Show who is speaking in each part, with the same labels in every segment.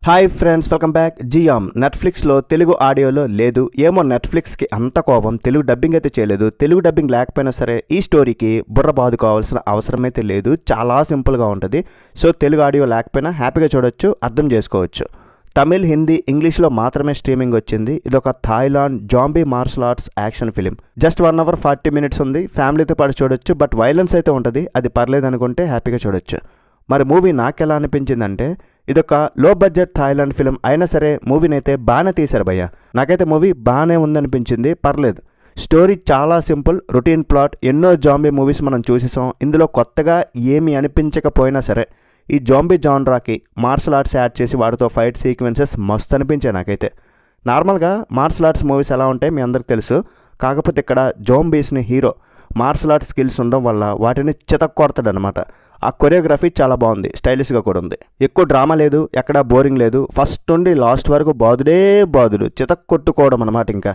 Speaker 1: Hi friends, welcome back. జియామ్ నెట్ఫ్లిక్స్లో తెలుగు ఆడియోలో లేదు. ఏమో నెట్ఫ్లిక్స్కి అంత కోపం, తెలుగు డబ్బింగ్ అయితే చేయలేదు. తెలుగు డబ్బింగ్ లేకపోయినా సరే ఈ స్టోరీకి బుర్ర బాదుకోవాల్సిన అవసరం అయితే లేదు. చాలా సింపుల్గా ఉంటుంది. సో తెలుగు ఆడియో లేకపోయినా హ్యాపీగా చూడొచ్చు, అర్థం చేసుకోవచ్చు. తమిళ్, హిందీ, ఇంగ్లీష్లో మాత్రమే స్ట్రీమింగ్ వచ్చింది. ఇదొక Thailand zombie martial arts action film. Just 1 hour 40 minutes ఉంది. ఫ్యామిలీతో పాటు చూడొచ్చు. బట్ వైలెన్స్ అయితే ఉంటుంది. అది పర్లేదు అనుకుంటే హ్యాపీగా చూడొచ్చు. మరి మూవీ నాకెలా అనిపించిందంటే, ఇదొక లో బడ్జెట్ థాయిలాండ్ ఫిలిం అయినా సరే మూవీని అయితే బాగానే తీశారు భయ్య. నాకైతే మూవీ బాగానే ఉందనిపించింది, పర్లేదు. స్టోరీ చాలా సింపుల్, రొటీన్ ప్లాట్. ఎన్నో జాంబీ మూవీస్ మనం చూసేసాం. ఇందులో కొత్తగా ఏమీ అనిపించకపోయినా సరే ఈ జాంబీ జాన్రాకి మార్షల్ ఆర్ట్స్ యాడ్ చేసి వాటితో ఫైట్ సీక్వెన్సెస్ మస్తు అనిపించాయి నాకైతే. నార్మల్గా మార్షల్ ఆర్ట్స్ మూవీస్ ఎలా ఉంటాయి మీ అందరికి తెలుసు. కాకపోతే ఇక్కడ జాంబీస్ని హీరో మార్షల్ ఆర్ట్స్ స్కిల్స్ ఉండడం వల్ల వాటిని చితక్కొడతాడు అనమాట. ఆ కొరియోగ్రఫీ చాలా బాగుంది, స్టైలిష్గా కూడా ఉంది. ఎక్కువ డ్రామా లేదు, ఎక్కడా బోరింగ్ లేదు. ఫస్ట్ నుండి లాస్ట్ వరకు బాదుడు చితక్కొట్టుకోవడం అనమాట. ఇంకా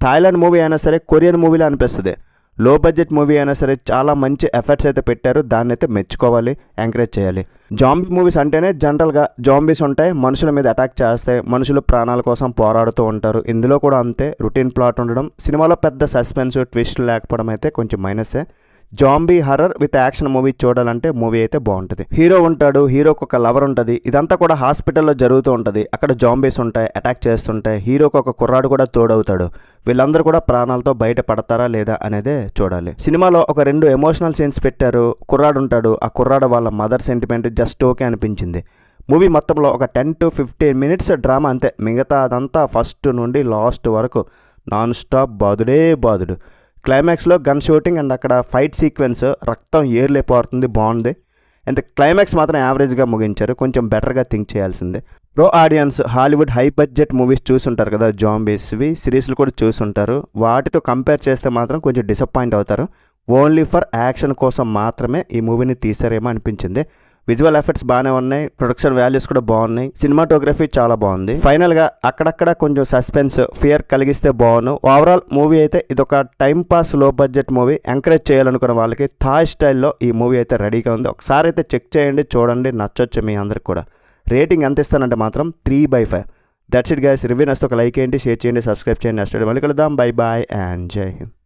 Speaker 1: థాయిలాండ్ మూవీ అయినా సరే కొరియన్ మూవీలో అనిపిస్తుంది. లో బడ్జెట్ మూవీ అయినా సరే చాలా మంచి ఎఫర్ట్స్ అయితే పెట్టారు. దాన్ని అయితే మెచ్చుకోవాలి, ఎంకరేజ్ చేయాలి. జాంబీ మూవీస్ అంటేనే జనరల్గా జాంబీస్ ఉంటాయి, మనుషుల మీద అటాక్ చేస్తాయి, మనుషులు ప్రాణాల కోసం పోరాడుతూ ఉంటారు. ఇందులో కూడా అంతే, రొటీన్ ప్లాట్ ఉండడం, సినిమాలో పెద్ద సస్పెన్స్ ట్విస్ట్ లేకపోవడం అయితే కొంచెం మైనసే. Zombie horror with action movie చూడాలంటే మూవీ అయితే బాగుంటుంది. హీరో ఉంటాడు, హీరోకి ఒక లవర్ ఉంటుంది. ఇదంతా కూడా హాస్పిటల్లో జరుగుతూ ఉంటుంది. అక్కడ జాంబీస్ ఉంటాయి, అటాక్ చేస్తుంటాయి. హీరోకి ఒక కుర్రాడు కూడా తోడవుతాడు. వీళ్ళందరూ కూడా ప్రాణాలతో బయట పడతారా లేదా అనేదే చూడాలి. సినిమాలో ఒక 2 ఎమోషనల్ సీన్స్ పెట్టారు. కుర్రాడు ఉంటాడు, ఆ కుర్రాడు వాళ్ళ మదర్ సెంటిమెంట్ జస్ట్ ఓకే అనిపించింది. మూవీ మొత్తంలో ఒక 10 to 15 minutes డ్రామా అంతే. మిగతా అదంతా ఫస్ట్ నుండి లాస్ట్ వరకు నాన్ స్టాప్ బాదుడు. క్లైమాక్స్లో గన్ షూటింగ్ అండ్ అక్కడ ఫైట్ సీక్వెన్స్ రక్తం ఏర్లేపోతుంది, బాగుంది. అండ్ క్లైమాక్స్ మాత్రం యావరేజ్గా ముగించారు. కొంచెం బెటర్గా థింక్ చేయాల్సిందే. Pro audience Hollywood high budget movies చూసుంటారు కదా, జాంబీస్వి సిరీస్లు కూడా చూసుంటారు. వాటితో కంపేర్ చేస్తే మాత్రం కొంచెం డిసప్పాయింట్ అవుతారు. ఓన్లీ ఫర్ యాక్షన్ కోసం మాత్రమే ఈ మూవీని తీసారేమో అనిపించింది. విజువల్ ఎఫెక్ట్స్ బాగానే ఉన్నాయి, ప్రొడక్షన్ వాల్యూస్ కూడా బాగున్నాయి, సినిమాటోగ్రఫీ చాలా బాగుంది. ఫైనల్గా అక్కడక్కడ కొంచెం సస్పెన్స్, ఫియర్ కలిగిస్తే బాగుండు. ఓవరాల్ మూవీ అయితే ఇదొక టైం పాస్ లో బడ్జెట్ మూవీ. ఎంకరేజ్ చేయాలనుకున్న వాళ్ళకి థాయ్ స్టైల్లో ఈ మూవీ అయితే రెడీగా ఉంది. ఒకసారి అయితే చెక్ చేయండి, చూడండి, నచ్చొచ్చు మీ అందరికి కూడా. రేటింగ్ ఎంత ఇస్తానంటే మాత్రం 3/5. That's it guys. రివ్యూ నచ్చితే ఒక లైక్ చేయండి, షేర్ చేయండి, సబ్స్క్రైబ్ చేయండి. నెక్స్ట్ మళ్ళీ కలుద్దాం. బై బాయ్ అండ్ జై హింద్.